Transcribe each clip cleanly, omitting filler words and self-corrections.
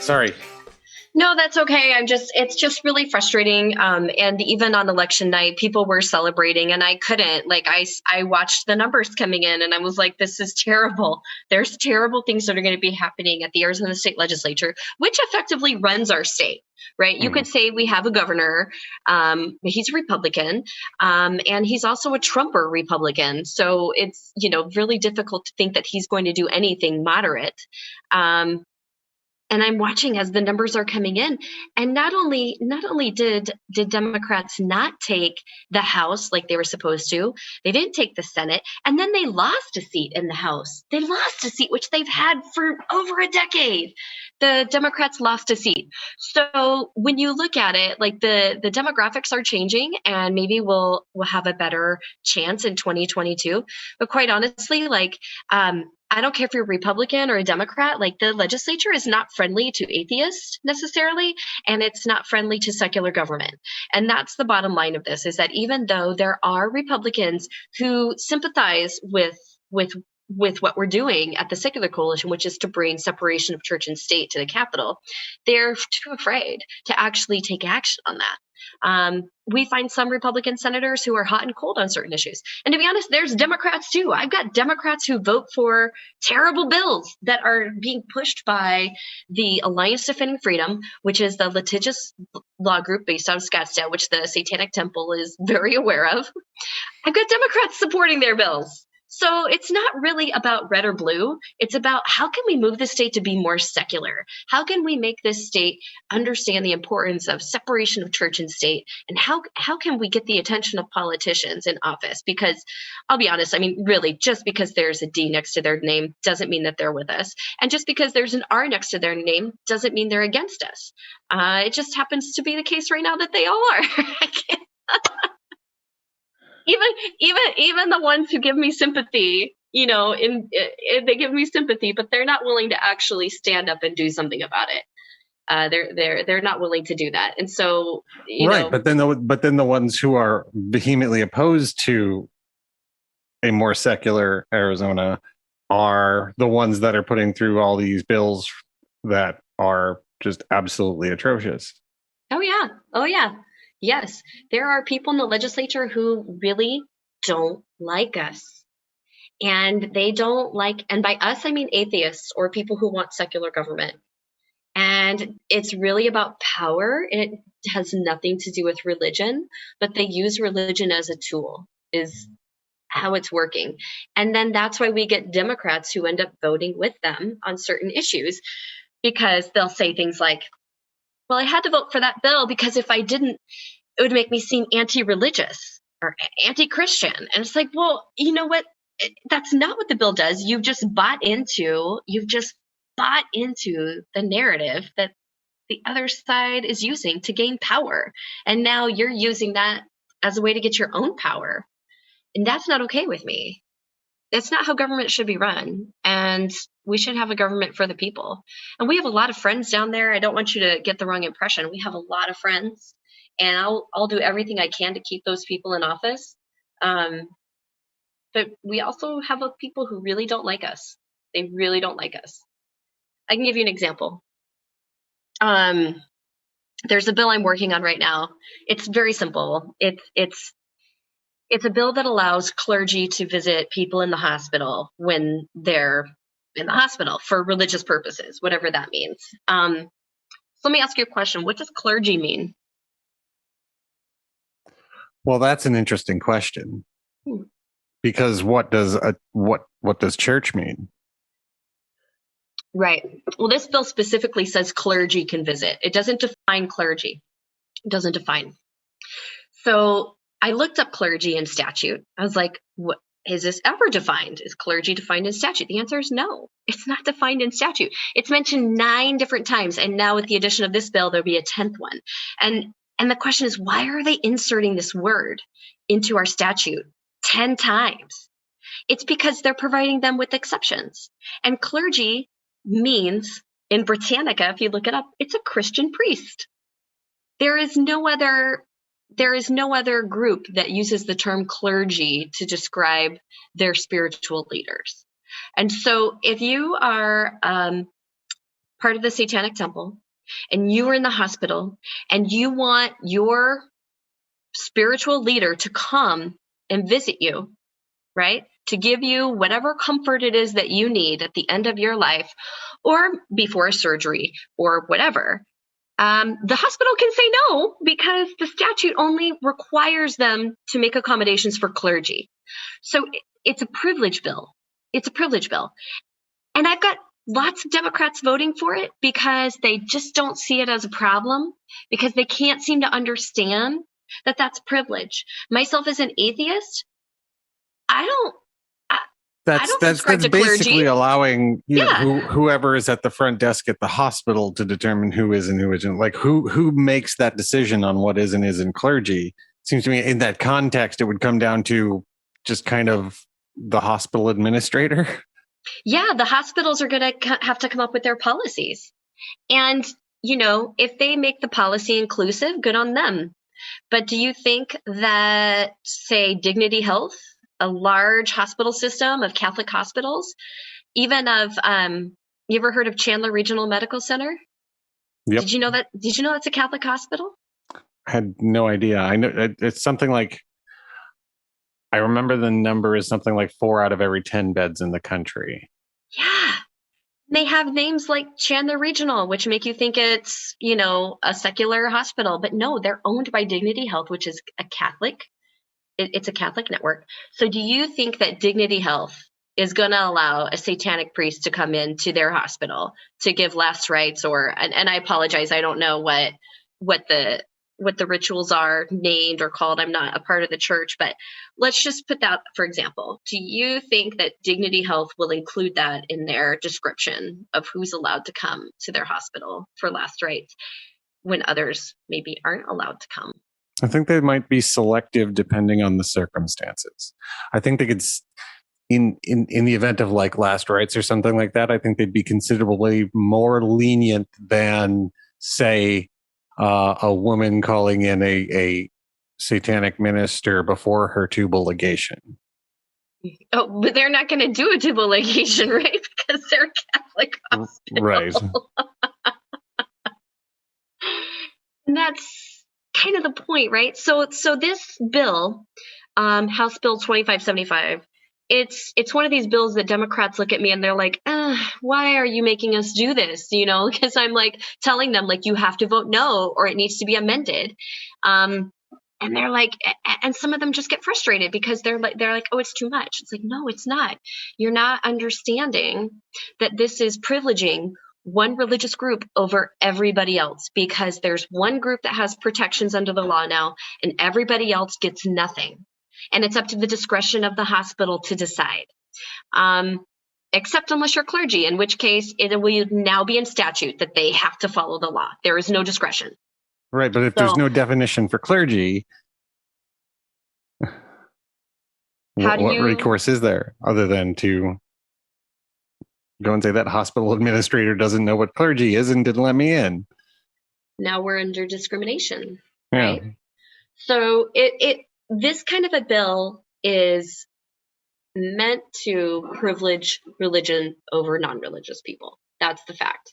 Sorry. No, that's okay. It's just really frustrating. And even on election night, people were celebrating and I couldn't. I watched the numbers coming in and I was like, this is terrible. There's terrible things that are going to be happening at the Arizona State Legislature, which effectively runs our state, right? You could say we have a governor. He's a Republican, and he's also a Trumper Republican. So it's, really difficult to think that he's going to do anything moderate. And I'm watching as the numbers are coming in, and not only did Democrats not take the House like they were supposed to, they didn't take the Senate, and then they lost a seat in the House. They lost a seat which they've had for over a decade. The Democrats lost a seat. So when you look at it, like the demographics are changing, and maybe we'll have a better chance in 2022. But quite honestly, I don't care if you're a Republican or a Democrat, like the legislature is not friendly to atheists necessarily, and it's not friendly to secular government. And that's the bottom line of this, is that even though there are Republicans who sympathize with what we're doing at the Secular Coalition, which is to bring separation of church and state to the Capitol, they're too afraid to actually take action on that. We find some Republican senators who are hot and cold on certain issues. And to be honest, there's Democrats too. I've got Democrats who vote for terrible bills that are being pushed by the Alliance Defending Freedom, which is the litigious law group based out of Scottsdale, which the Satanic Temple is very aware of. I've got Democrats supporting their bills. So it's not really about red or blue. It's about how can we move the state to be more secular? How can we make this state understand the importance of separation of church and state? And how can we get the attention of politicians in office? Because I'll be honest, really, just because there's a D next to their name doesn't mean that they're with us. And just because there's an R next to their name doesn't mean they're against us. It just happens to be the case right now that they all are. Even the ones who give me sympathy, they give me sympathy, but they're not willing to actually stand up and do something about it. They're not willing to do that, and so right. But then the ones who are vehemently opposed to a more secular Arizona are the ones that are putting through all these bills that are just absolutely atrocious. Oh yeah. Yes, there are people in the legislature who really don't like us. And they don't like, and by us, I mean atheists or people who want secular government. And it's really about power. It has nothing to do with religion, but they use religion as a tool, is how it's working. And then that's why we get Democrats who end up voting with them on certain issues, because they'll say things like, well, I had to vote for that bill because if I didn't, it would make me seem anti-religious or anti-Christian. And it's like, well, you know what? That's not what the bill does. You've just bought into the narrative that the other side is using to gain power. And now you're using that as a way to get your own power. And that's not okay with me. That's not how government should be run. And we should have a government for the people. And we have a lot of friends down there. I don't want you to get the wrong impression. We have a lot of friends, and I'll do everything I can to keep those people in office. But we also have people who really don't like us. They really don't like us. I can give you an example. There's a bill I'm working on right now. It's very simple. It's a bill that allows clergy to visit people in the hospital when they're in the hospital for religious purposes, whatever that means. So let me ask you a question. What does clergy mean? Well, that's an interesting question. Because what does church mean? Right. Well, this bill specifically says clergy can visit. It doesn't define clergy. It doesn't define. So I looked up clergy in statute. I was like, what is this ever defined? Is clergy defined in statute? The answer is no. It's not defined in statute. It's mentioned 9 different times. And now with the addition of this bill, there'll be a 10th one. And the question is, why are they inserting this word into our statute 10 times? It's because they're providing them with exceptions. And clergy means, in Britannica, if you look it up, it's a Christian priest. There is no other group that uses the term clergy to describe their spiritual leaders. And so if you are part of the Satanic Temple and you are in the hospital and you want your spiritual leader to come and visit you, right? To give you whatever comfort it is that you need at the end of your life or before a surgery or whatever. The hospital can say no because the statute only requires them to make accommodations for clergy. So it's a privilege bill. It's a privilege bill. And I've got lots of Democrats voting for it because they just don't see it as a problem, because they can't seem to understand that that's privilege. Myself as an atheist, I don't That's subscribe to basically clergy. allowing Yeah. whoever is at the front desk at the hospital to determine who is and who isn't. Like who makes that decision on what is and isn't clergy? Seems to me in that context, it would come down to just kind of the hospital administrator. Yeah, the hospitals are going to have to come up with their policies. And, if they make the policy inclusive, good on them. But do you think that, say, Dignity Health, a large hospital system of Catholic hospitals, even of, you ever heard of Chandler Regional Medical Center? Yep. Did you know that's a Catholic hospital? I had no idea. I know it's something like, I remember the number is something like 4 out of every 10 beds in the country. Yeah. They have names like Chandler Regional, which make you think it's, a secular hospital. But no, they're owned by Dignity Health, which is a Catholic. It's a Catholic network. So do you think that Dignity Health is going to allow a satanic priest to come into their hospital to give last rites and I apologize, I don't know what the rituals are named or called. I'm not a part of the church, but let's just put that for example. Do you think that Dignity Health will include that in their description of who's allowed to come to their hospital for last rites when others maybe aren't allowed to come? I think they might be selective depending on the circumstances. I think they could, in the event of like last rites or something like that, I think they'd be considerably more lenient than, say, a woman calling in a satanic minister before her tubal ligation. Oh, but they're not going to do a tubal ligation, right? Because they're Catholic hospital. Right. And that's kind of the point, right? So this bill, House Bill 2575, it's one of these bills that Democrats look at me and they're like, why are you making us do this? Because I'm like telling them like you have to vote no or it needs to be amended. And they're like, and some of them just get frustrated because they're like, oh, it's too much. It's like, no, it's not. You're not understanding that this is privileging one religious group over everybody else, because there's one group that has protections under the law now and everybody else gets nothing. And it's up to the discretion of the hospital to decide. Except unless you're clergy, in which case it will now be in statute that they have to follow the law. There is no discretion. Right, but if there's no definition for clergy, what recourse is there other than to go and say that hospital administrator doesn't know what clergy is and didn't let me in? Now we're under discrimination, yeah. Right? So this kind of a bill is meant to privilege religion over non-religious people. That's the fact.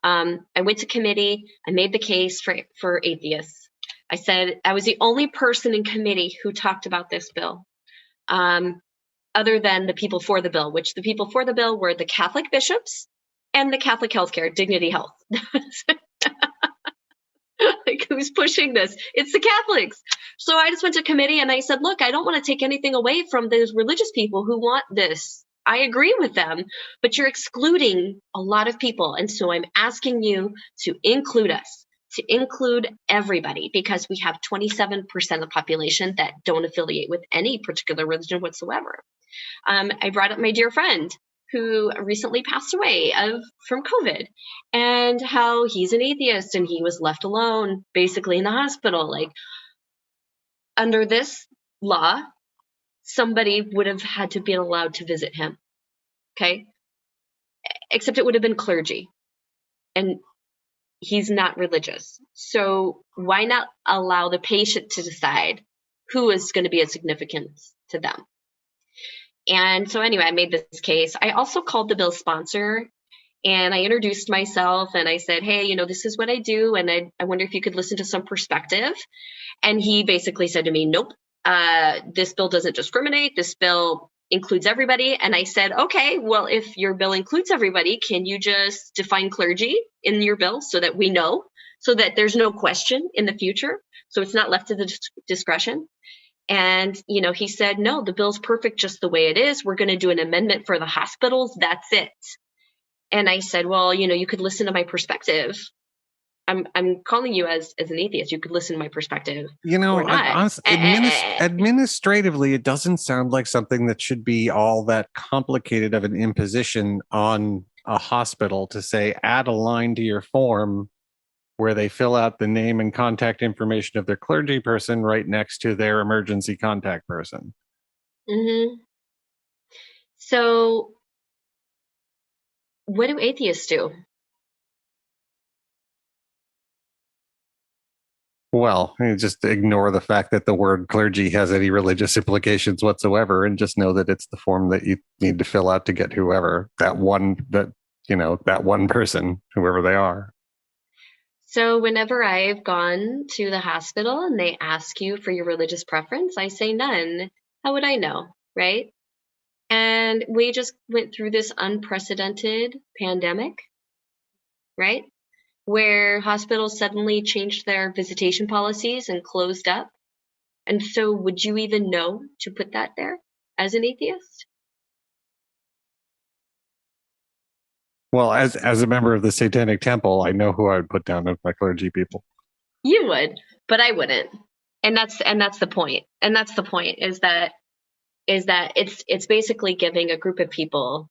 I went to committee. I made the case for atheists. I said I was the only person in committee who talked about this bill, other than the people for the bill, which the people for the bill were the Catholic bishops and the Catholic Healthcare, Dignity Health. Like, who's pushing this? It's the Catholics. So I just went to committee and I said, look, I don't want to take anything away from those religious people who want this. I agree with them, but you're excluding a lot of people. And so I'm asking you to include us, to include everybody, because we have 27% of the population that don't affiliate with any particular religion whatsoever. I brought up my dear friend who recently passed away from COVID, and how he's an atheist and he was left alone basically in the hospital. Like, under this law, somebody would have had to be allowed to visit him. Okay. Except it would have been clergy, and he's not religious. So why not allow the patient to decide who is going to be of significance to them? And so anyway, I made this case. I also called the bill sponsor And I introduced myself and I said, hey, this is what I do. And I wonder if you could listen to some perspective. And he basically said to me, nope, this bill doesn't discriminate. This bill includes everybody. And I said, okay, well, if your bill includes everybody, can you just define clergy in your bill so that we know, so that there's no question in the future? So it's not left to the discretion. And, he said, no, the bill's perfect just the way it is. We're going to do an amendment for the hospitals. That's it. And I said, well, you could listen to my perspective. I'm calling you as an atheist. You could listen to my perspective or not. Administratively, it doesn't sound like something that should be all that complicated of an imposition on a hospital to say, add a line to your form where they fill out the name and contact information of their clergy person right next to their emergency contact person. Mm-hmm. So what do atheists do? Well, you just ignore the fact that the word clergy has any religious implications whatsoever, and just know that it's the form that you need to fill out to get whoever that one person, whoever they are. So whenever I've gone to the hospital and they ask you for your religious preference, I say none. How would I know, right? And we just went through this unprecedented pandemic, right? Where hospitals suddenly changed their visitation policies and closed up. And so would you even know to put that there as an atheist? Well, as a member of the Satanic Temple, I know who I would put down as my clergy people. You would, but I wouldn't. And that's the point. And that's the point is that it's basically giving a group of people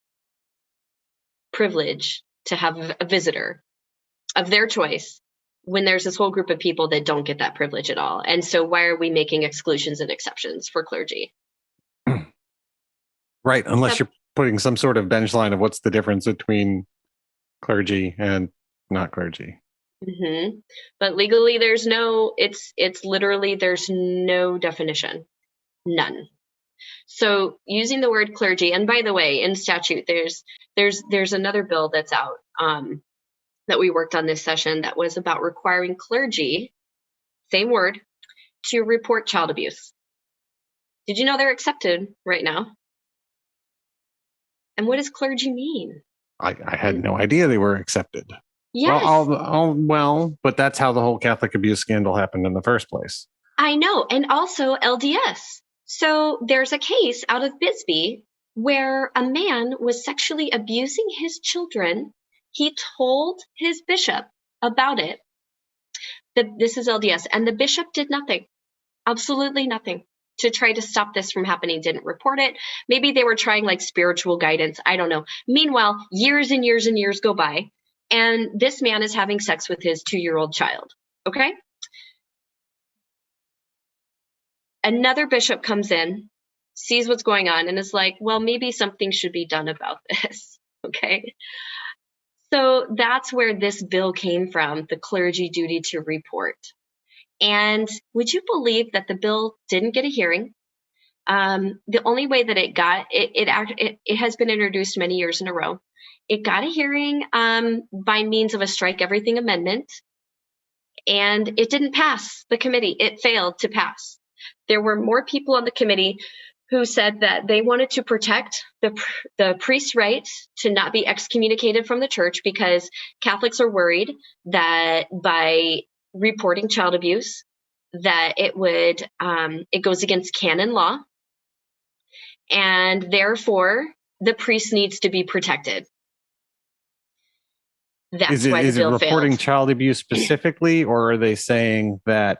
privilege to have a visitor of their choice when there's this whole group of people that don't get that privilege at all. And so why are we making exclusions and exceptions for clergy? Right, unless you're putting some sort of bench line of what's the difference between clergy and not clergy. Mm-hmm. But legally, it's literally, there's no definition, none. So using the word clergy, and by the way, in statute, there's another bill that's out that we worked on this session that was about requiring clergy, same word, to report child abuse. Did you know they're accepted right now? And what does clergy mean? I had no idea they were accepted. Yes. Well, but that's how the whole Catholic abuse scandal happened in the first place. I know. And also LDS. So there's a case out of Bisbee where a man was sexually abusing his children. He told his bishop about it. This is LDS. And the bishop did nothing, absolutely nothing to try to stop this from happening, didn't report it. Maybe they were trying like spiritual guidance. I don't know. Meanwhile, years and years and years go by. And this man is having sex with his 2-year-old child. Okay. Another bishop comes in, sees what's going on, and is like, well, maybe something should be done about this. Okay. So that's where this bill came from, the clergy duty to report. And would you believe that the bill didn't get a hearing? The only way that it got it has been introduced many years in a row. It got a hearing by means of a strike everything amendment, and it didn't pass the committee. It failed to pass. There were more people on the committee who said that they wanted to protect the priest's right to not be excommunicated from the church because Catholics are worried that by reporting child abuse, that it goes against canon law, and therefore the priest needs to be protected. That's why the bill failed. Is it reporting child abuse specifically, or are they saying that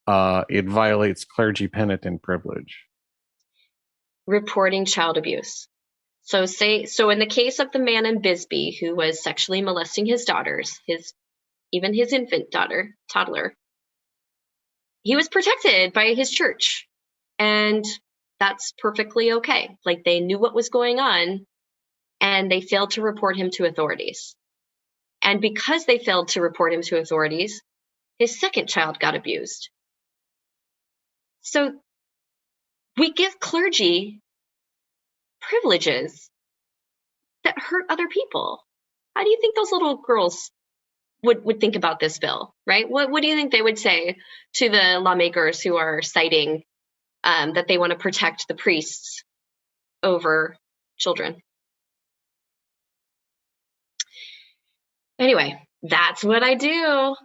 it violates clergy penitent privilege? Reporting child abuse. So in the case of the man in Bisbee who was sexually molesting his daughters, even his infant toddler, he was protected by his church. And that's perfectly okay. Like, they knew what was going on and they failed to report him to authorities. And because they failed to report him to authorities, his second child got abused. So we give clergy privileges that hurt other people. How do you think those little girls would think about this bill, right? What do you think they would say to the lawmakers who are citing that they want to protect the priests over children? Anyway, that's what I do.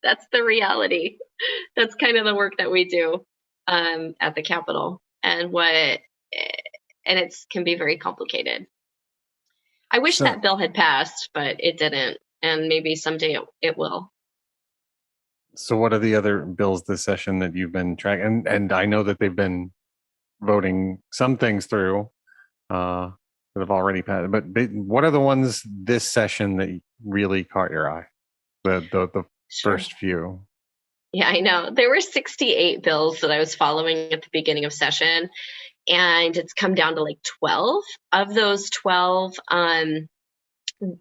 That's the reality. That's kind of the work that we do at the Capitol, and it can be very complicated. I wish So, that bill had passed, but it didn't, and maybe someday it will. so what are the other bills this session that you've been tracking? And I know that they've been voting some things through that have already passed. But what are the ones this session that really caught your eye? The Sure. first few. Yeah, I know. There were 68 bills that I was following at the beginning of session, and it's come down to like 12. Of those 12,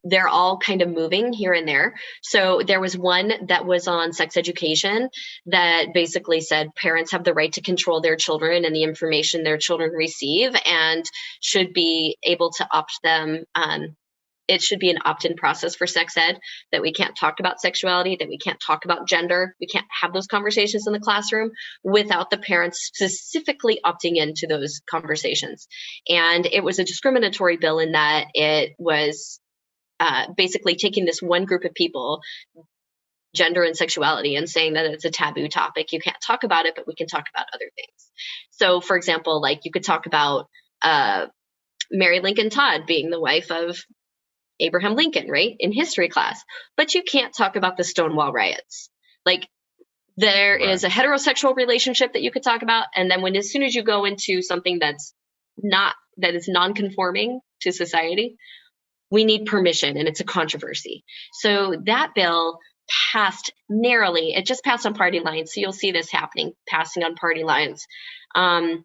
they're all kind of moving here and there. So there was one that was on sex education that basically said parents have the right to control their children and the information their children receive, and should be able to opt them. It should be an opt-in process for sex ed, that we can't talk about sexuality, that we can't talk about gender. We can't have those conversations in the classroom without the parents specifically opting into those conversations. And it was a discriminatory bill in that it was basically taking this one group of people, gender and sexuality, and saying that it's a taboo topic. You can't talk about it, but we can talk about other things. So, for example, like you could talk about Mary Lincoln Todd being the wife of Abraham Lincoln, right, in history class, but you can't talk about the Stonewall riots. Like, there is a heterosexual relationship that you could talk about, and then as soon as you go into something that is non-conforming to society, we need permission, and it's a controversy. So that bill passed narrowly. It just passed on party lines. So you'll see this happening, passing on party lines. But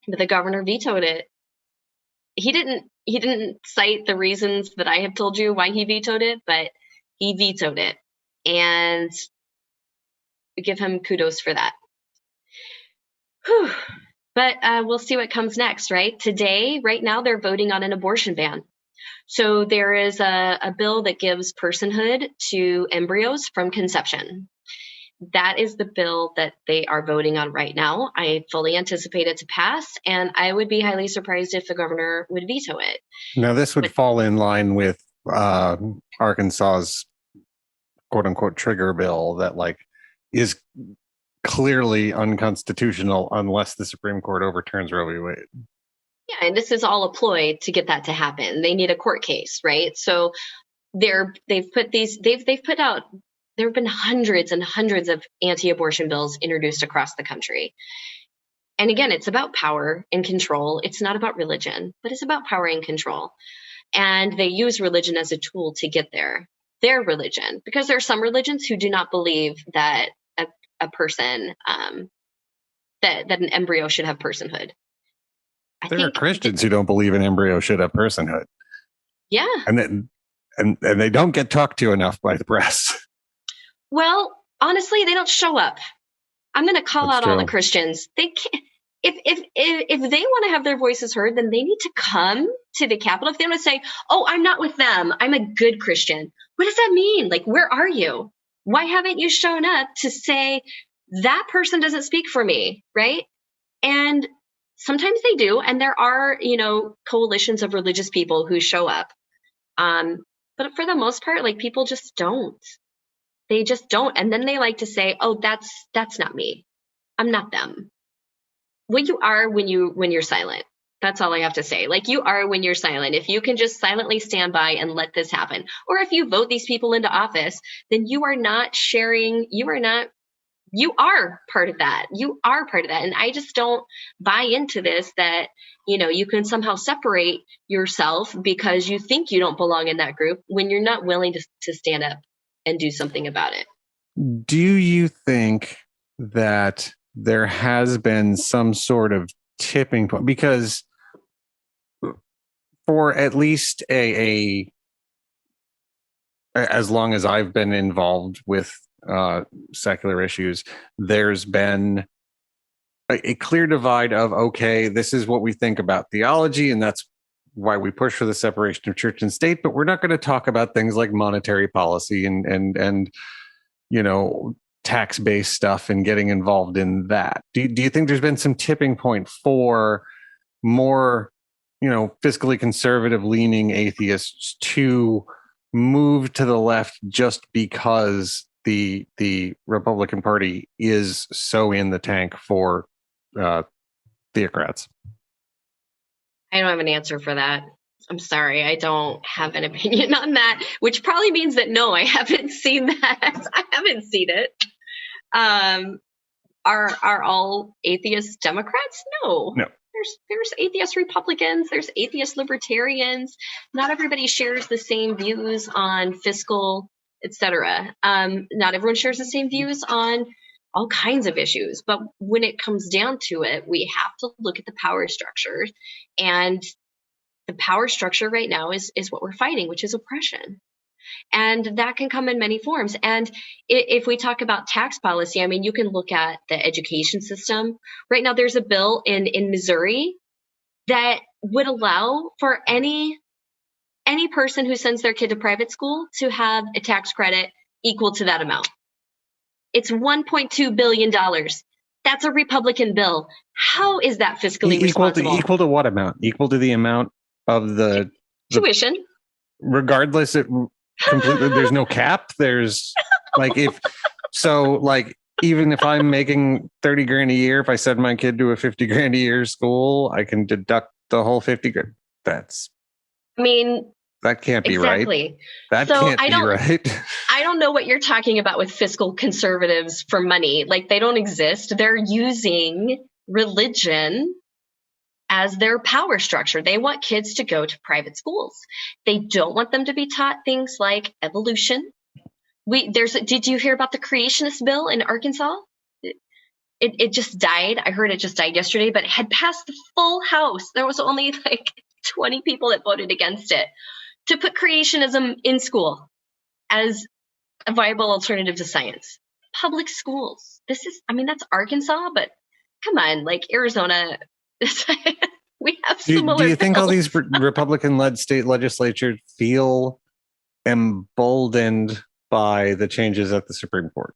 the governor vetoed it. He didn't cite the reasons that I have told you why he vetoed it, but he vetoed it, and we give him kudos for that. Whew. But we'll see what comes next, right? Today, right now, they're voting on an abortion ban. So there is a bill that gives personhood to embryos from conception. That is the bill that they are voting on right now. I fully anticipate it to pass, and I would be highly surprised if the governor would veto it. Now, this would fall in line with Arkansas's quote unquote trigger bill that is clearly unconstitutional unless the Supreme Court overturns Roe v. Wade. Yeah, and this is all a ploy to get that to happen. They need a court case, right? So there have been hundreds and hundreds of anti-abortion bills introduced across the country. And again, it's about power and control. It's not about religion, but it's about power and control. And they use religion as a tool to get there. Their religion, because there are some religions who do not believe that a person, that an embryo should have personhood. There are Christians who don't believe an embryo should have personhood. Yeah. And they don't get talked to enough by the press. Well, honestly, they don't show up. I'm going to call out all the Christians. They can't. If they want to have their voices heard, then they need to come to the Capitol. If they want to say, "Oh, I'm not with them. I'm a good Christian." What does that mean? Like, where are you? Why haven't you shown up to say that person doesn't speak for me, right? And sometimes they do, and there are, coalitions of religious people who show up. But for the most part, like, people just don't. They just don't. And then they like to say, "Oh, that's not me. I'm not them." Well, you are when you're silent. That's all I have to say. Like, you are when you're silent. If you can just silently stand by and let this happen, or if you vote these people into office, then you are not sharing. You are part of that. You are part of that. And I just don't buy into this, that, you can somehow separate yourself because you think you don't belong in that group when you're not willing to stand up and do something about it. Do you think that there has been some sort of tipping point? Because for at least as long as I've been involved with secular issues, there's been a clear divide of, okay, this is what we think about theology, and that's why we push for the separation of church and state, but we're not going to talk about things like monetary policy and tax-based stuff and getting involved in that. Do you think there's been some tipping point for more, fiscally conservative leaning atheists to move to the left just because the Republican Party is so in the tank for theocrats? I don't have an answer for that. I'm sorry, I don't have an opinion on that, which probably means that no, I haven't seen that. I haven't seen it. Are all atheists Democrats? No. There's atheist Republicans, there's atheist libertarians. Not everybody shares the same views on fiscal, etc. Not everyone shares the same views on all kinds of issues. But when it comes down to it, we have to look at the power structure. And the power structure right now is what we're fighting, which is oppression. And that can come in many forms. And if we talk about tax policy, I mean, you can look at the education system. Right now, there's a bill in Missouri that would allow for any person who sends their kid to private school to have a tax credit equal to that amount. It's $1.2 billion. That's a Republican bill. How is that fiscally responsible? Equal to what amount? Equal to the amount of the tuition. Regardless, completely, there's no cap. There's even if I'm making 30 grand a year, if I send my kid to a 50 grand a year school, I can deduct the whole 50 grand. That can't be right. That can't be right. I don't know what you're talking about with fiscal conservatives for money. Like, they don't exist. They're using religion as their power structure. They want kids to go to private schools. They don't want them to be taught things like evolution. Did you hear about the creationist bill in Arkansas? It just died. I heard it just died yesterday, but it had passed the full House. There was only 20 people that voted against it to put creationism in school as a viable alternative to science. Public schools. That's Arkansas, but come on, Arizona. We have similar. Do you think bills. all these Republican-led state legislatures feel emboldened by the changes at the Supreme Court?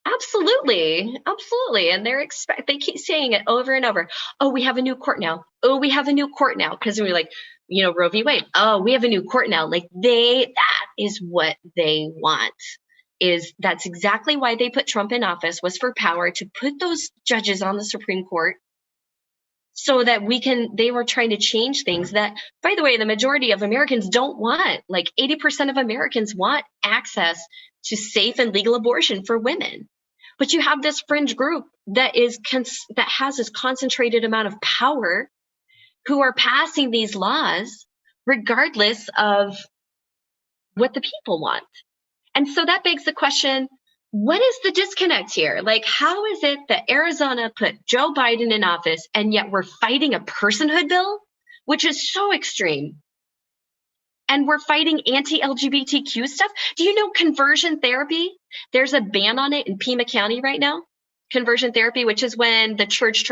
Absolutely, and they keep saying it over and over. Oh, we have a new court now. Oh, we have a new court now, because we're Roe v. Wade. Oh, we have a new court now. That is what they want. That's exactly why they put Trump in office, was for power, to put those judges on the Supreme Court, so that they were trying to change things that, by the way, the majority of Americans don't want. 80% of Americans want access to safe and legal abortion for women. But you have this fringe group that has this concentrated amount of power, who are passing these laws regardless of what the people want. And so that begs the question, what is the disconnect here? How is it that Arizona put Joe Biden in office, and yet we're fighting a personhood bill, which is so extreme? And we're fighting anti-LGBTQ stuff. Do you know conversion therapy? There's a ban on it in Pima County right now. Conversion therapy, which is when the church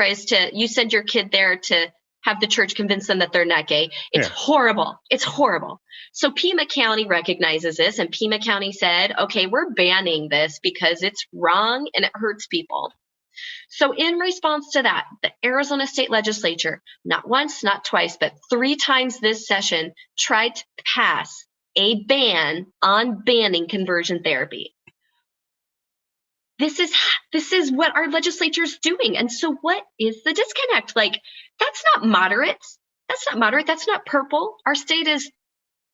you send your kid there to have the church convince them that they're not gay. It's horrible. It's horrible. So Pima County recognizes this, and Pima County said, okay, we're banning this because it's wrong and it hurts people. So in response to that, the Arizona State Legislature, not once, not twice, but 3 times this session, tried to pass a ban on banning conversion therapy. This is what our legislature is doing. And so what is the disconnect? That's not moderate. That's not moderate. That's not purple. Our state is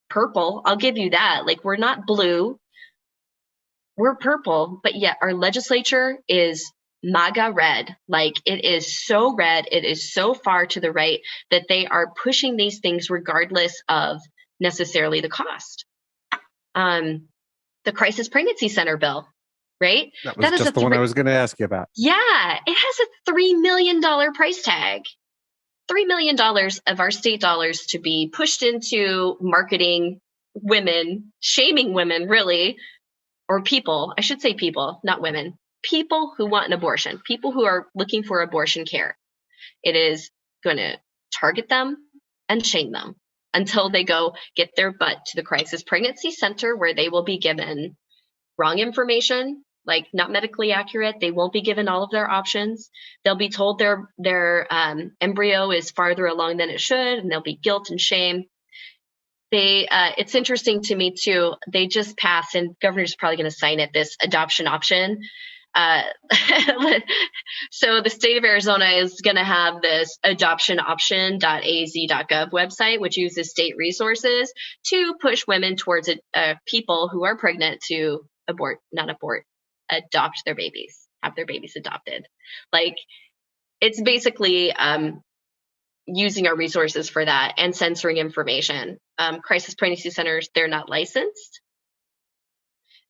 purple. I'll give you that. We're not blue. We're purple. But yet our legislature is MAGA red. It is so red. It is so far to the right that they are pushing these things regardless of necessarily the cost. The Crisis Pregnancy Center bill, right? That was just the one I was going to ask you about. Yeah, it has a $3 million price tag. $3 million of our state dollars to be pushed into marketing women, shaming women, really, or people. I should say people, not women. People who want an abortion, people who are looking for abortion care. It is going to target them and shame them until they go get their butt to the crisis pregnancy center, where they will be given wrong information, like not medically accurate. They won't be given all of their options. They'll be told their embryo is farther along than it should, and there'll be guilt and shame. It's interesting to me too. They just passed, and governor's probably going to sign it, this adoption option. So the state of Arizona is going to have this adoptionoption.az.gov website, which uses state resources to push women towards people who are pregnant to adopt their babies, have their babies adopted. Like, it's basically using our resources for that and censoring information. Crisis pregnancy centers, they're not licensed.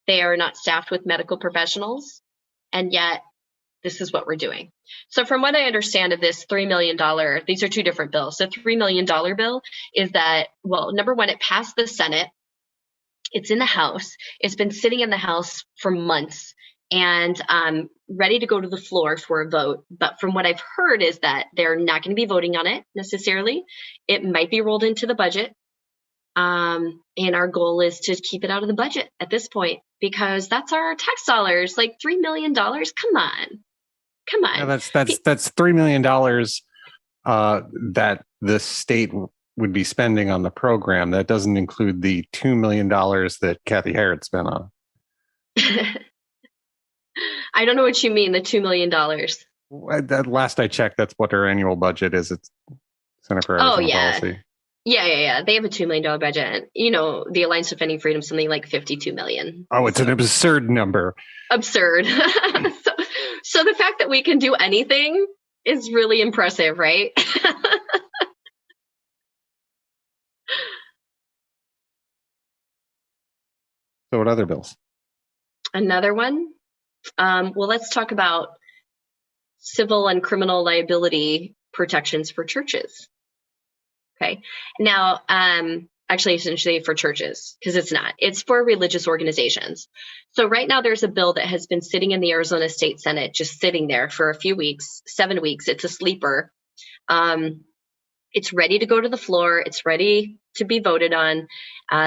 They are not staffed with medical professionals. And yet, this is what we're doing. So from what I understand of this $3 million, these are two different bills. The $3 million bill is that, well, number one, it passed the Senate. It's in the House. It's been sitting in the House for months and ready to go to the floor for a vote. But from what I've heard is that they're not going to be voting on it necessarily. It might be rolled into the budget. And our goal is to keep it out of the budget at this point, because that's our tax dollars, like $3 million. Come on. Yeah, that's $3 million that the state would be spending on the program. That doesn't include the $2 million that Kathy Harrod spent on. I don't know what you mean, the $2 million. That last I checked, that's what her annual budget is. It's Center for Arizona Policy. Yeah. They have a $2 million budget. You know, the Alliance Defending Freedom, something like $52 million. Oh, it's an absurd number. Absurd. So the fact that we can do anything is really impressive, right? So what other bills? Another one. Well, let's talk about civil and criminal liability protections for churches. Okay. Now, actually, essentially for churches, because it's not. It's for religious organizations. So right now there's a bill that has been sitting in the Arizona State Senate, just sitting there for a few weeks, 7 weeks. It's a sleeper. It's ready to go to the floor. It's ready to be voted on.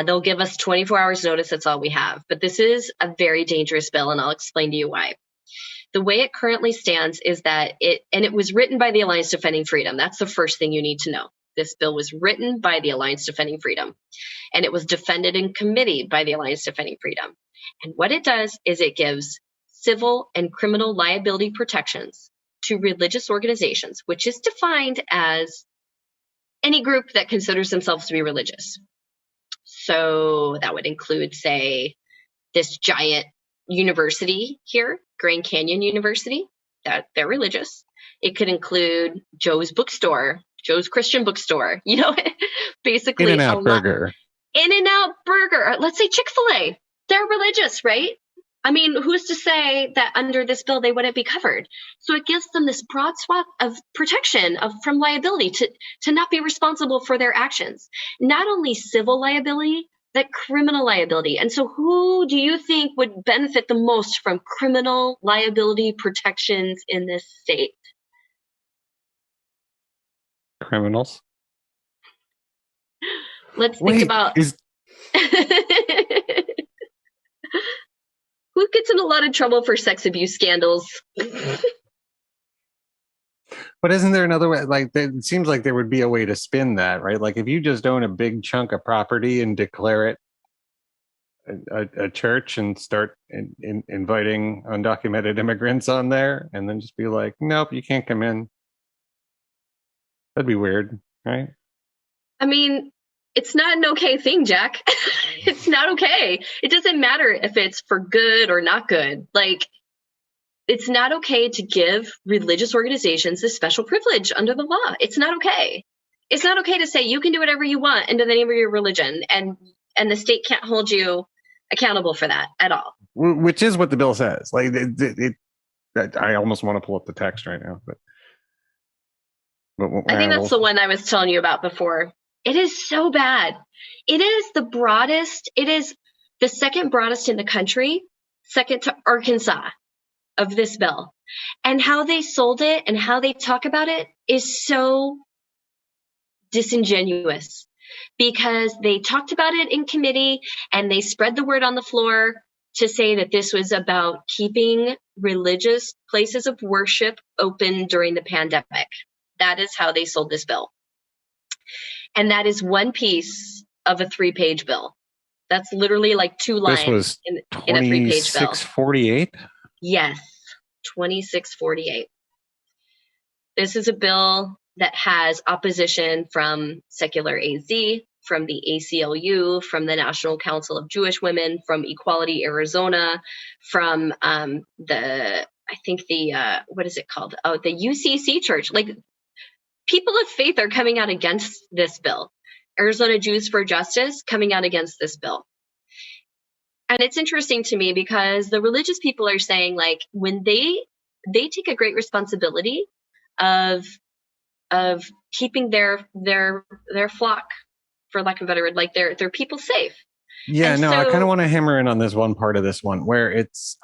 They'll give us 24 hours notice. That's all we have. But this is a very dangerous bill, and I'll explain to you why. The way it currently stands is that it was written by the Alliance Defending Freedom. That's the first thing you need to know. This bill was written by the Alliance Defending Freedom, and it was defended in committee by the Alliance Defending Freedom. And what it does is it gives civil and criminal liability protections to religious organizations, which is defined as any group that considers themselves to be religious. So that would include, say, this giant university here, Grand Canyon University, that they're religious. It could include Joe's bookstore, Joe's Christian bookstore, you know, basically In-N-Out Burger. In-N-Out Burger. Let's say Chick-fil-A. They're religious, right? I mean, who's to say that under this bill they wouldn't be covered? So it gives them this broad swath of protection from liability to not be responsible for their actions. Not only civil liability, but criminal liability. And so who do you think would benefit the most from criminal liability protections in this state? Criminals. Let's think about who gets in a lot of trouble for sex abuse scandals. But isn't there another way? Like, it seems like there would be a way to spin that, right? Like, if you just own a big chunk of property and declare it a church and start inviting undocumented immigrants on there, and then just be like, nope, you can't come in. That'd be weird, right? I mean, it's not an okay thing, Jack. It's not okay. It doesn't matter if it's for good or not good. Like, it's not okay to give religious organizations this special privilege under the law. It's not okay. It's not okay to say you can do whatever you want under the name of your religion, and the state can't hold you accountable for that at all. Which is what the bill says. Like, I almost want to pull up the text right now, but I think that's the one I was telling you about before. It is so bad. It is the broadest. It is the second broadest in the country, second to Arkansas, of this bill. And how they sold it and how they talk about it is so disingenuous because they talked about it in committee and they spread the word on the floor to say that this was about keeping religious places of worship open during the pandemic. That is how they sold this bill. And that is one piece of a 3-page bill. That's literally like 2 lines This was in a 3-page bill. 2648. Yes, 2648. This is a bill that has opposition from Secular AZ, from the ACLU, from the National Council of Jewish Women, from Equality Arizona, from what is it called? Oh, the UCC Church. Like, people of faith are coming out against this bill. Arizona Jews for Justice coming out against this bill. And it's interesting to me because the religious people are saying, like, when they take a great responsibility of keeping their flock, for lack of a better word, like their people safe. Yeah, And no, I so- kind of want to hammer in on this one part of this one where it's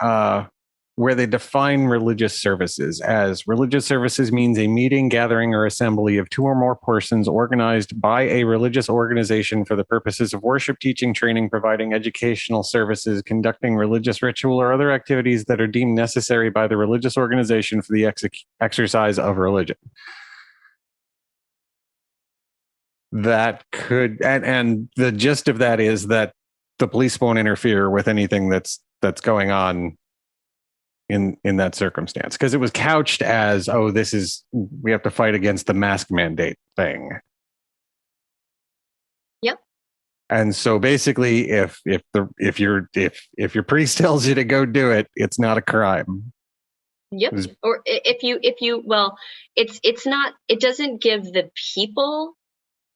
where they define religious services as religious services means a meeting, gathering, or assembly of 2 or more persons organized by a religious organization for the purposes of worship, teaching, training, providing educational services, conducting religious ritual or other activities that are deemed necessary by the religious organization for the exercise of religion. That could, and the gist of that is that the police won't interfere with anything that's going on in that circumstance, because it was couched as, oh, we have to fight against the mask mandate thing. Yep. And so basically, if your priest tells you to go do it, it's not a crime. Yep. Or if you well, it's not. It doesn't give the people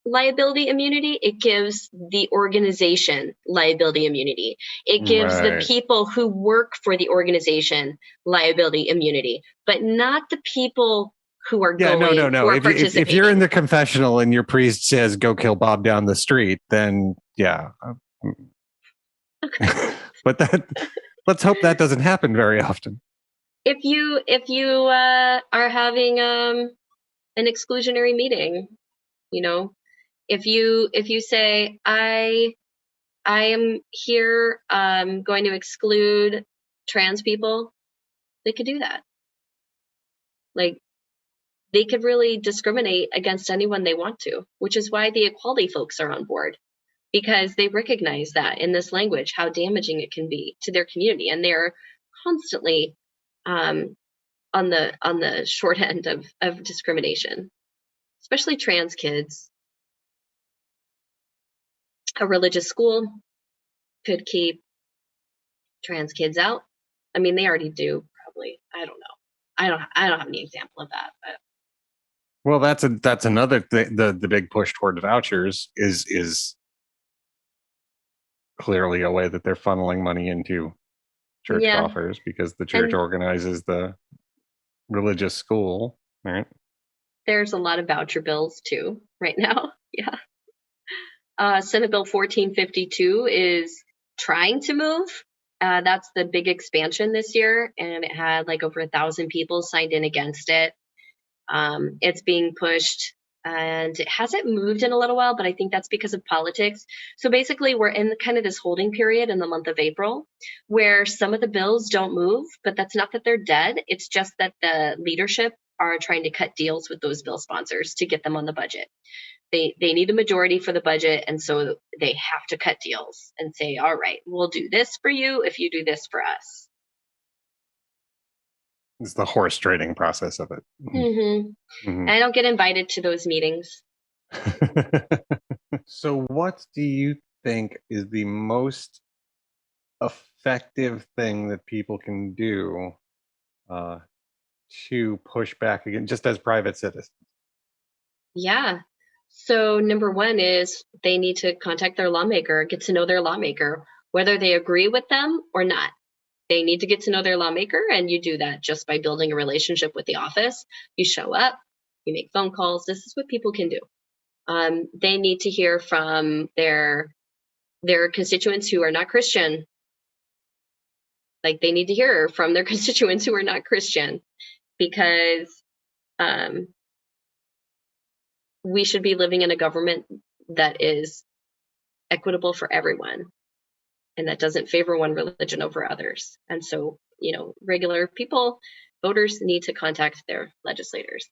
liability immunity. It gives the organization liability immunity. It gives the people who work for the organization liability immunity, but not the people who are going. No. If you're in the confessional and your priest says go kill Bob down the street, then yeah. Okay. But let's hope that doesn't happen very often. If you are having an exclusionary meeting, if you say I am here going to exclude trans people, they could do that. Like, they could really discriminate against anyone they want to, which is why the equality folks are on board, because they recognize that in this language how damaging it can be to their community, and they're constantly on the short end of discrimination, especially trans kids. A religious school could keep trans kids out. I mean, they already do, probably. I don't know. I don't have any example of that. But. Well, that's another thing. The big push toward vouchers is clearly a way that they're funneling money into church coffers, because the church organizes the religious school, right? There's a lot of voucher bills too right now. Yeah. Senate Bill 1452 is trying to move. That's the big expansion this year, and it had like over 1,000 people signed in against it. It's being pushed, and it hasn't moved in a little while, but I think that's because of politics. So basically, we're in kind of this holding period in the month of April where some of the bills don't move, but that's not that they're dead. It's just that the leadership are trying to cut deals with those bill sponsors to get them on the budget. They need a majority for the budget, and so they have to cut deals and say, all right, we'll do this for you if you do this for us. It's the horse trading process of it. Mm-hmm. Mm-hmm. I don't get invited to those meetings. So what do you think is the most effective thing that people can do to push back again, just as private citizens? Yeah. So number one is they need to contact their lawmaker, get to know their lawmaker, whether they agree with them or not. They need to get to know their lawmaker, and you do that just by building a relationship with the office. You show up, you make phone calls. This is what people can do. They need to hear from their constituents who are not Christian. Like, they need to hear from their constituents who are not Christian, because we should be living in a government that is equitable for everyone and that doesn't favor one religion over others. And so, regular people, voters need to contact their legislators.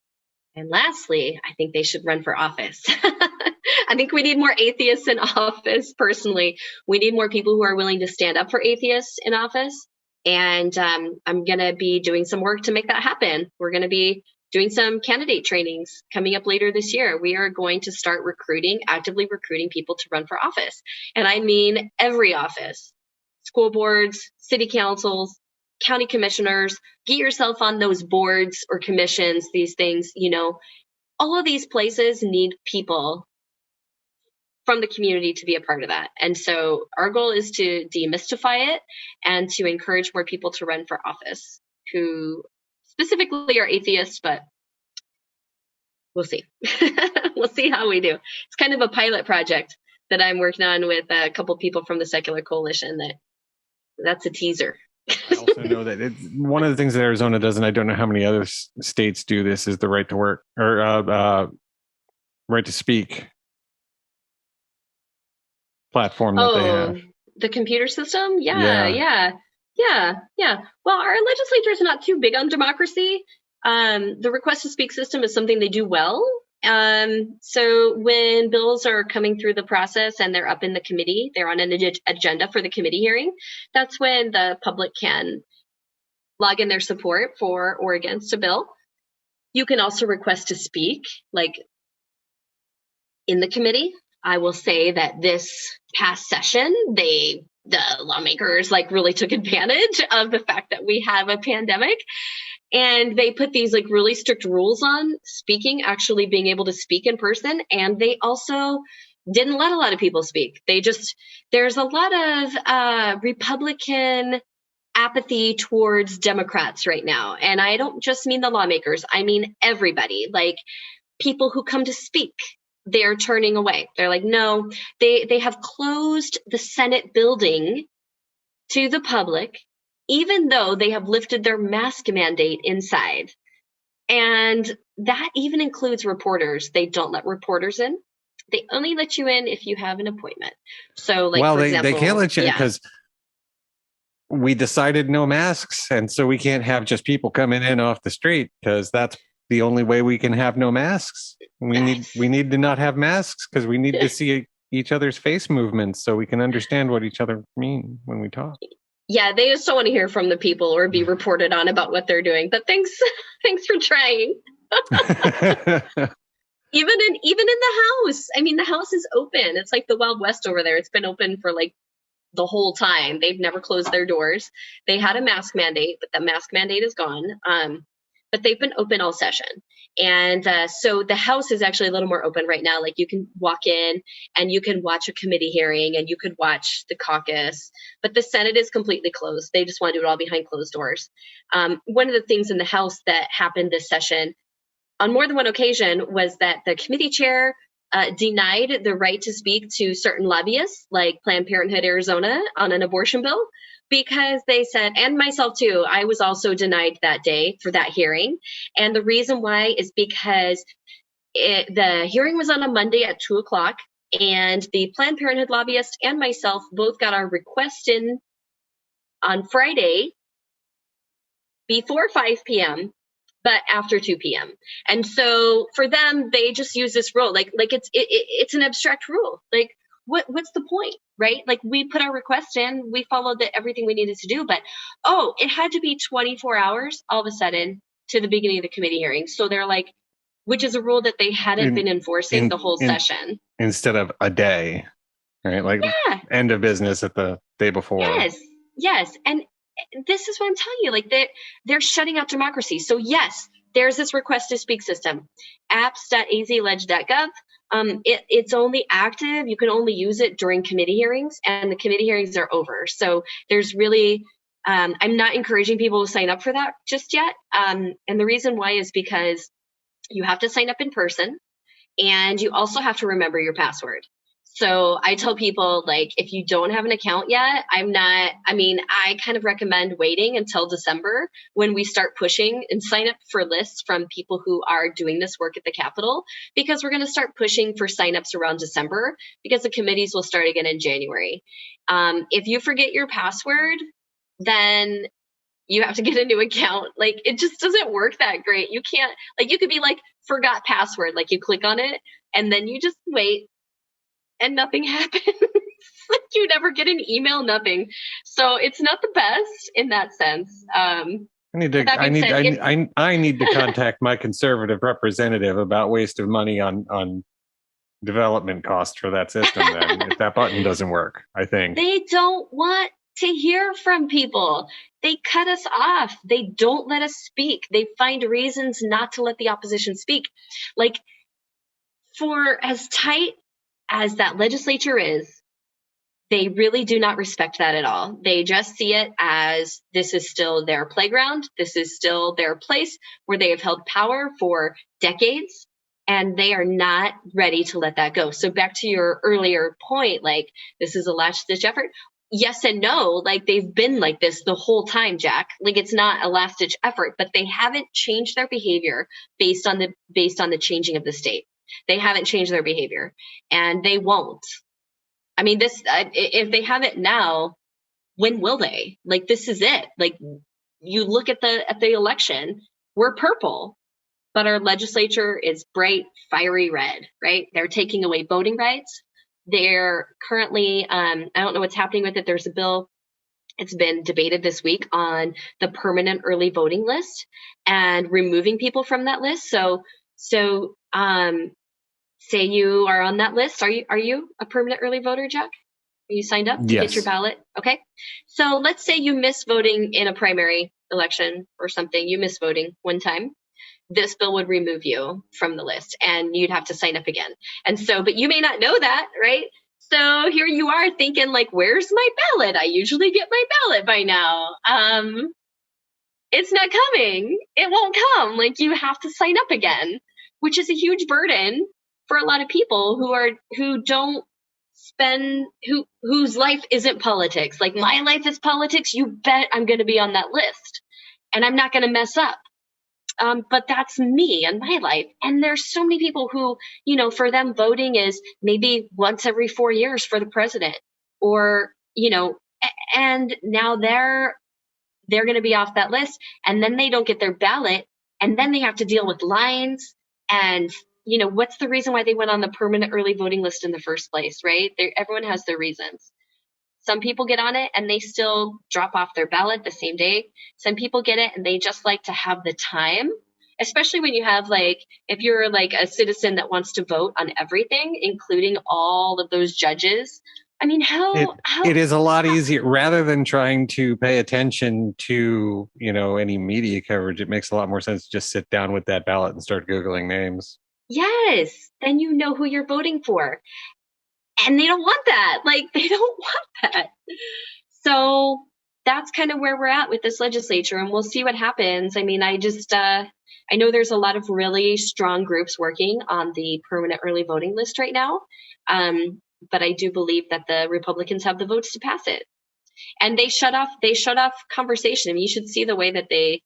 And lastly, I think they should run for office. I think we need more atheists in office, personally. We need more people who are willing to stand up for atheists in office. And I'm going to be doing some work to make that happen. We're going to be doing some candidate trainings coming up later this year. We are going to start actively recruiting people to run for office. And I mean every office, school boards, city councils, county commissioners. Get yourself on those boards or commissions, these things, all of these places need people from the community to be a part of that. And so our goal is to demystify it and to encourage more people to run for office who specifically are atheists, but we'll see. We'll see how we do. It's kind of a pilot project that I'm working on with a couple people from the Secular Coalition. That's a teaser. I also know that one of the things that Arizona does, and I don't know how many other states do this, is the right to work or right to speak platform that they have. The computer system? Yeah. Well, our legislature is not too big on democracy. The request to speak system is something they do well. So when bills are coming through the process and they're up in the committee, they're on an agenda for the committee hearing, that's when the public can log in their support for or against a bill. You can also request to speak, like in the committee. I will say that this past session, the lawmakers really took advantage of the fact that we have a pandemic. And they put these really strict rules on speaking, actually being able to speak in person. And they also didn't let a lot of people speak. There's a lot of Republican apathy towards Democrats right now. And I don't just mean the lawmakers. I mean everybody, people who come to speak. They're turning away. They're like, no, they have closed the Senate building to the public, even though they have lifted their mask mandate inside. And that even includes reporters. They don't let reporters in. They only let you in if you have an appointment. So, for example, they can't let you in because we decided no masks. And so we can't have just people coming in off the street because that's the only way we can have no masks. We need to not have masks because we need to see each other's face movements so we can understand what each other mean when we talk. Yeah, they just don't want to hear from the people or be reported on about what they're doing. But thanks for trying. Even in the house. I mean, the house is open. It's like the Wild West over there. It's been open for the whole time. They've never closed their doors. They had a mask mandate, but the mask mandate is gone. But they've been open all session. And so the House is actually a little more open right now. You can walk in and you can watch a committee hearing and you could watch the caucus. But the Senate is completely closed. They just want to do it all behind closed doors. One of the things in the House that happened this session on more than one occasion was that the committee chair denied the right to speak to certain lobbyists like Planned Parenthood Arizona on an abortion bill. Because they said, and myself too, I was also denied that day for that hearing. And the reason why is because the hearing was on a Monday at 2:00, and the Planned Parenthood lobbyist and myself both got our request in on Friday before 5 p.m., but after 2 p.m. And so for them, they just use this rule. It's an abstract rule. What's the point, right? We put our request in, we followed everything we needed to do, but it had to be 24 hours all of a sudden to the beginning of the committee hearing. So they're which is a rule that they hadn't been enforcing the whole session. Instead of a day, right? End of business at the day before. Yes. And this is what I'm telling you, they're shutting out democracy. So yes, there's this request to speak system, apps.azledge.gov. It's only active. You can only use it during committee hearings, and the committee hearings are over. So there's really, I'm not encouraging people to sign up for that just yet. And the reason why is because you have to sign up in person, and you also have to remember your password. So I tell people, like, if you don't have an account yet, I kind of recommend waiting until December when we start pushing and sign up for lists from people who are doing this work at the Capitol, because we're going to start pushing for signups around December because the committees will start again in January. If you forget your password, then you have to get a new account. Like, it just doesn't work that great. You can't, like, you could be like, forgot password, like you click on it and then you just wait and nothing happens. Like, you never get an email, nothing. So it's not the best in that sense. I need to contact my conservative representative about waste of money on development costs for that system then if that button doesn't work, I think. They don't want to hear from people. They cut us off. They don't let us speak. They find reasons not to let the opposition speak. Like, for as tight as that legislature is, they really do not respect that at all. They just see it as this is still their playground. This is still their place where they have held power for decades, and they are not ready to let that go. So back to your earlier point, like, this is a last-ditch effort. Yes and no. Like, they've been like this the whole time, Jack. Like, it's not a last-ditch effort, but they haven't changed their behavior based on the changing of the state. They haven't changed their behavior, and they won't. I mean, if they have it now, when will they? Like, this is it. Like, you look at the election, we're purple, but our legislature is bright, fiery red, right? They're taking away voting rights. They're currently, I don't know what's happening with it. There's a bill. It's been debated this week on the permanent early voting list and removing people from that list. So, say you are on that list. Are you a permanent early voter, Jack? Are you signed up to get your ballot? Okay. So let's say you miss voting in a primary election or something. You miss voting one time. This bill would remove you from the list and you'd have to sign up again. And so, but you may not know that, right? So here you are thinking, like, where's my ballot? I usually get my ballot by now. It's not coming. It won't come. Like, you have to sign up again, which is a huge burden for a lot of people whose life isn't politics. Like, my life is politics. You bet I'm going to be on that list and I'm not going to mess up. But that's me and my life. And there's so many people who, for them, voting is maybe once every 4 years for the president, or, and now they're going to be off that list, and then they don't get their ballot, and then they have to deal with lines. And what's the reason why they went on the permanent early voting list in the first place, right? Everyone has their reasons. Some people get on it and they still drop off their ballot the same day. Some people get it and they just like to have the time, especially when you have, like, if you're like a citizen that wants to vote on everything, including all of those judges. I mean, it is a lot easier rather than trying to pay attention to, any media coverage. It makes a lot more sense to just sit down with that ballot and start Googling names. Yes. Then you know who you're voting for. And they don't want that. Like, they don't want that. So that's kind of where we're at with this legislature, and we'll see what happens. I mean, I know there's a lot of really strong groups working on the permanent early voting list right now. But I do believe that the Republicans have the votes to pass it. And they shut off conversation. I mean, you should see the way that they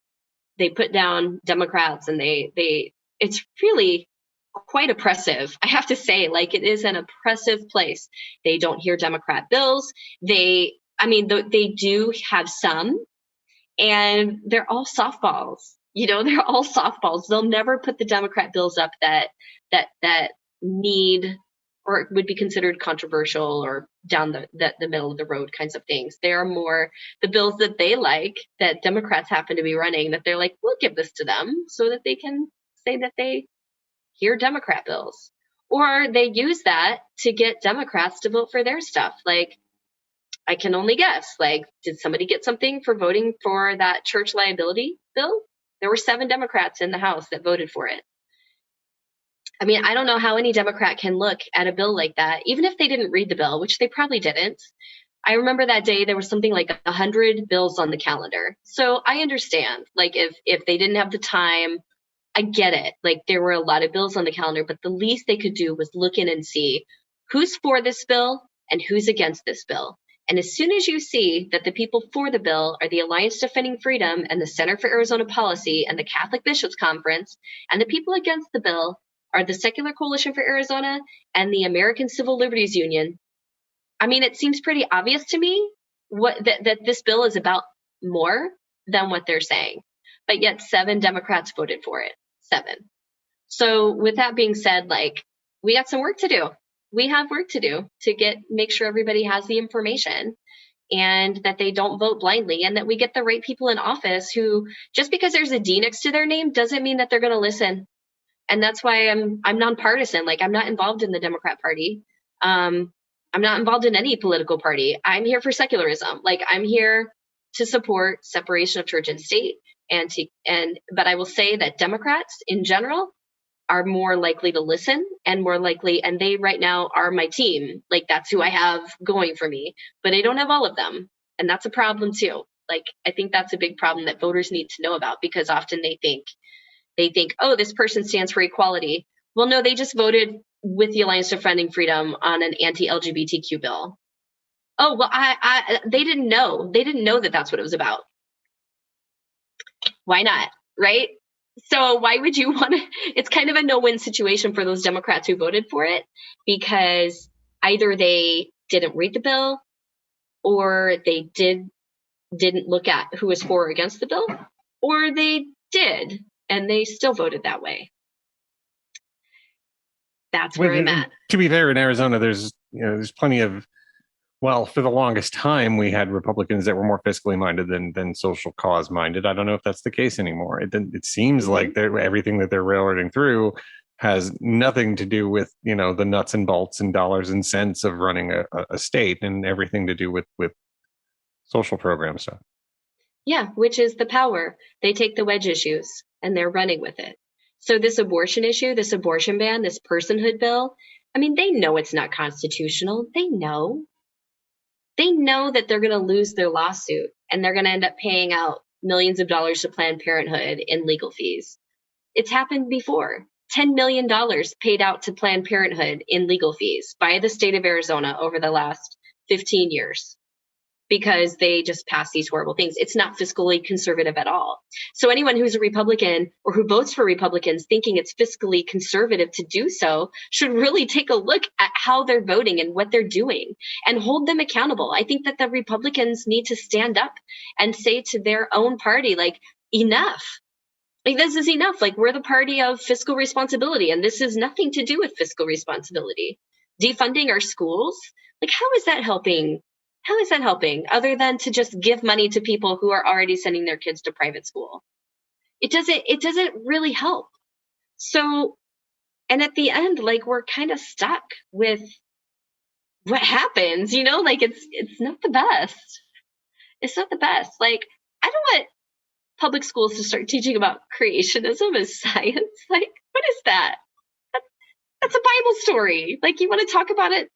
put down Democrats, and it's really quite oppressive. I have to say, like, it is an oppressive place. They don't hear Democrat bills. They do have some, and they're all softballs. They're all softballs. They'll never put the Democrat bills up that need or would be considered controversial or down the middle of the road kinds of things. They are more the bills that they like, that Democrats happen to be running, that they're like, we'll give this to them so that they can say that they hear Democrat bills. Or they use that to get Democrats to vote for their stuff. Like, I can only guess, like, did somebody get something for voting for that church liability bill? There were 7 Democrats in the House that voted for it. I mean, I don't know how any Democrat can look at a bill like that, even if they didn't read the bill, which they probably didn't. I remember that day there was something like 100 bills on the calendar. So I understand, like, if they didn't have the time, I get it. Like, there were a lot of bills on the calendar, but the least they could do was look in and see who's for this bill and who's against this bill. And as soon as you see that the people for the bill are the Alliance Defending Freedom and the Center for Arizona Policy and the Catholic Bishops Conference, and the people against the bill are the Secular Coalition for Arizona and the American Civil Liberties Union, I mean, it seems pretty obvious to me that this bill is about more than what they're saying. But yet 7 Democrats voted for it. 7. So with that being said, like, we got some work to do. We have work to do to make sure everybody has the information and that they don't vote blindly, and that we get the right people in office who, just because there's a D next to their name doesn't mean that they're going to listen. And that's why I'm nonpartisan. Like, I'm not involved in the Democrat Party. I'm not involved in any political party. I'm here for secularism. Like, I'm here to support separation of church and state, but I will say that Democrats in general are more likely to listen and more likely, and they right now are my team. Like, that's who I have going for me, but I don't have all of them. And that's a problem too. Like, I think that's a big problem that voters need to know about, because often they think, oh, this person stands for equality. Well, no, they just voted with the Alliance Defending Freedom on an anti-LGBTQ bill. Oh, well, they didn't know. They didn't know that that's what it was about. Why not? Right? So why would you want to? It's kind of a no-win situation for those Democrats who voted for it, because either they didn't read the bill or they didn't look at who was for or against the bill, or they did and they still voted that way. That's where I'm at. To be fair, in Arizona, there's plenty of, well, for the longest time, we had Republicans that were more fiscally minded than social cause minded. I don't know if that's the case anymore. It seems like everything that they're railroading through has nothing to do with, the nuts and bolts and dollars and cents of running a state, and everything to do with social program stuff. Yeah, which is the power. They take the wedge issues and they're running with it. So this abortion issue, this abortion ban, this personhood bill, I mean, they know it's not constitutional. They know that they're going to lose their lawsuit, and they're going to end up paying out millions of dollars to Planned Parenthood in legal fees. It's happened before. $10 million paid out to Planned Parenthood in legal fees by the state of Arizona over the last 15 years. Because they just pass these horrible things. It's not fiscally conservative at all. So anyone who's a Republican or who votes for Republicans thinking it's fiscally conservative to do so should really take a look at how they're voting and what they're doing and hold them accountable. I think that the Republicans need to stand up and say to their own party, like, enough. Like, this is enough. Like, we're the party of fiscal responsibility, and this has nothing to do with fiscal responsibility. Defunding our schools, like, how is that helping? How is that helping, other than to just give money to people who are already sending their kids to private school? It doesn't really help. So, and at the end, like, we're kind of stuck with what happens, like, it's not the best. It's not the best. Like, I don't want public schools to start teaching about creationism as science. Like, what is that? That's a Bible story. Like, you want to talk about it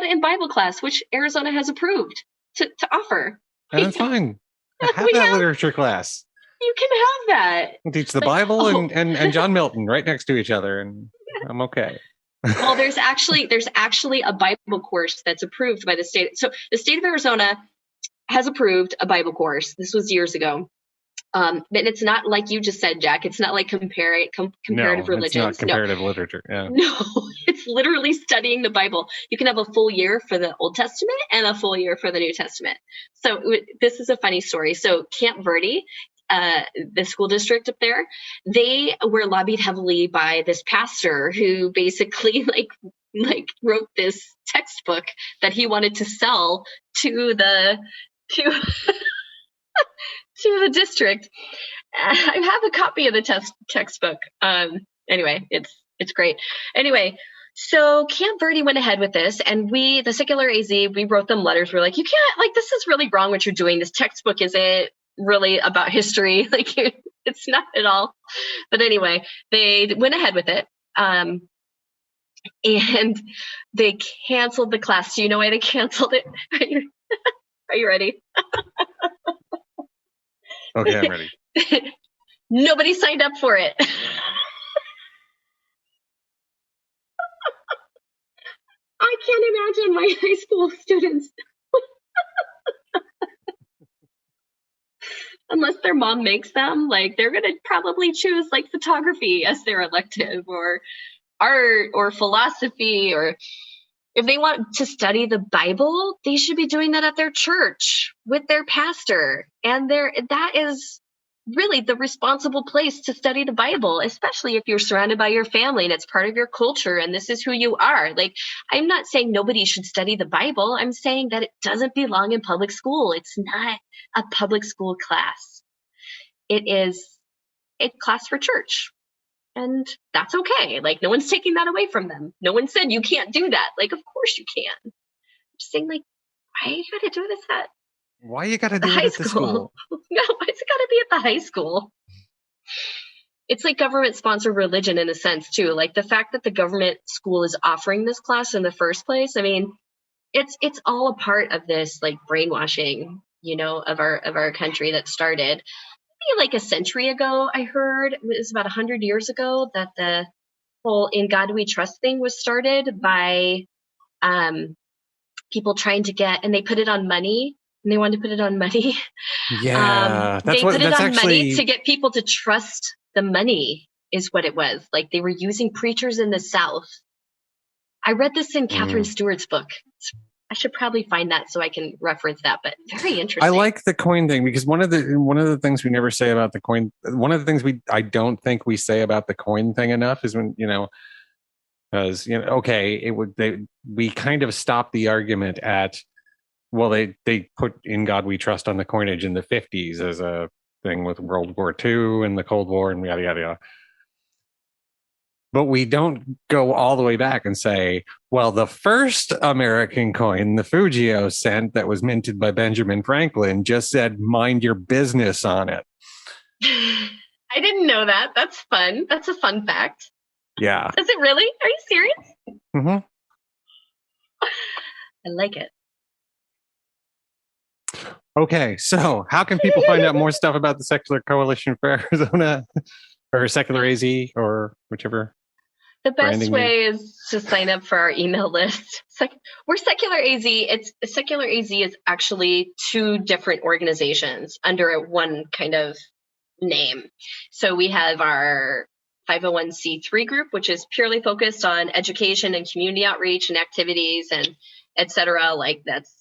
in Bible class, which Arizona has approved to offer. And that's fine. Have that literature class. You can have that. We'll teach the Bible and John Milton right next to each other, and I'm okay. Well, there's actually a Bible course that's approved by the state. So the state of Arizona has approved a Bible course. This was years ago. And it's not like you just said, Jack. It's not like comparative religions. It's not comparative literature. Yeah. No, it's literally studying the Bible. You can have a full year for the Old Testament and a full year for the New Testament. So this is a funny story. So Camp Verde, the school district up there, they were lobbied heavily by this pastor who basically like wrote this textbook that he wanted to sell to the district. I have a copy of the textbook. Anyway, it's great. Anyway, so Camp Verde went ahead with this, and the Secular AZ, we wrote them letters. We're like, you can't, like, this is really wrong what you're doing. This textbook isn't really about history. Like, it's not at all. But anyway, they went ahead with it. And they canceled the class. Do you know why they canceled it? Are you ready? Okay, I'm ready. Nobody signed up for it. can't imagine my high school students. Unless their mom makes them, like they're gonna probably choose like photography as their elective, or art, or philosophy, or if they want to study the Bible, they should be doing that at their church with their pastor. And that is really the responsible place to study the Bible, especially if you're surrounded by your family and it's part of your culture and this is who you are. Like, I'm not saying nobody should study the Bible. I'm saying that it doesn't belong in public school. It's not a public school class. It is a class for church. And that's okay. Like, no one's taking that away from them. No one said you can't do that. Like, of course you can. I'm just saying, like, why you gotta do this at Why you gotta the do it high at the school? No, why's it gotta be at the high school? It's like government-sponsored religion in a sense too. Like the fact that the government school is offering this class in the first place. I mean, it's all a part of this like brainwashing, of our country that started maybe like a century ago. I heard it was about 100 years ago that the whole "In God We Trust" thing was started by people trying to get, and they put it on money, and they wanted to put it on money. Yeah, They put it that's on money actually to get people to trust the money, is what it was. Like they were using preachers in the South. I read this in Catherine Stewart's book. I should probably find that so I can reference that, but very interesting. I like the coin thing because one of the things we never say about the coin, one of the things I don't think we say about the coin thing enough is when, because, okay, we kind of stopped the argument at, well, they put "In God We Trust" on the coinage in the 50s as a thing with World War II and the Cold War and yada, yada, yada. But we don't go all the way back and say, well, the first American coin, the Fugio cent that was minted by Benjamin Franklin, just said "mind your business" on it. I didn't know that. That's fun. That's a fun fact. Yeah. Is it really? Are you serious? Mm-hmm. I like it. Okay, so how can people find out more stuff about the Secular Coalition for Arizona or Secular AZ or whichever? The best way is to sign up for our email list. We're Secular AZ. Secular AZ is actually two different organizations under one kind of name. So we have our 501c3 group, which is purely focused on education and community outreach and activities and et cetera. Like that's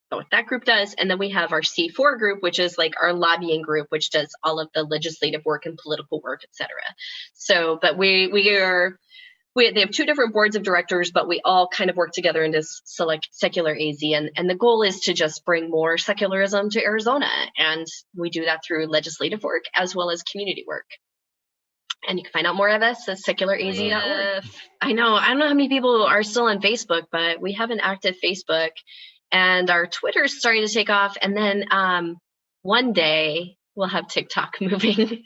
what that group does. And then we have our C4 group, which is like our lobbying group, which does all of the legislative work and political work, et cetera. So, but they have two different boards of directors, but we all kind of work together in this Secular AZ. And the goal is to just bring more secularism to Arizona. And we do that through legislative work as well as community work. And you can find out more of us at secularaz.org. I know. I don't know how many people are still on Facebook, but we have an active Facebook. And our Twitter is starting to take off. And then one day we'll have TikTok moving.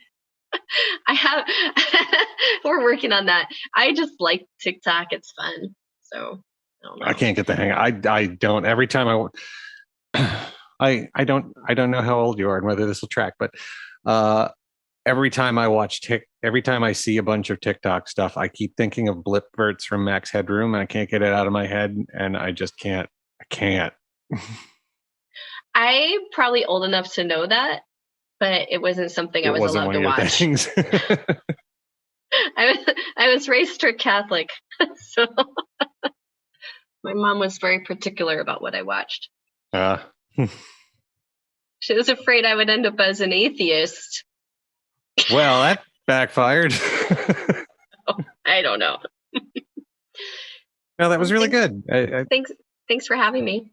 We're working on that. I just like TikTok. It's fun. So I don't know. I can't get the hang. I don't. Every time I don't know how old you are and whether this will track, but every time I see a bunch of TikTok stuff, I keep thinking of Blipverts from Max Headroom, and I can't get it out of my head, and I just can't. I can't. I'm probably old enough to know that, but it wasn't something I was allowed to watch. I was raised strict Catholic, so my mom was very particular about what I watched. She was afraid I would end up as an atheist. Well, that backfired. I don't know. No, that was really good. Thanks for having me.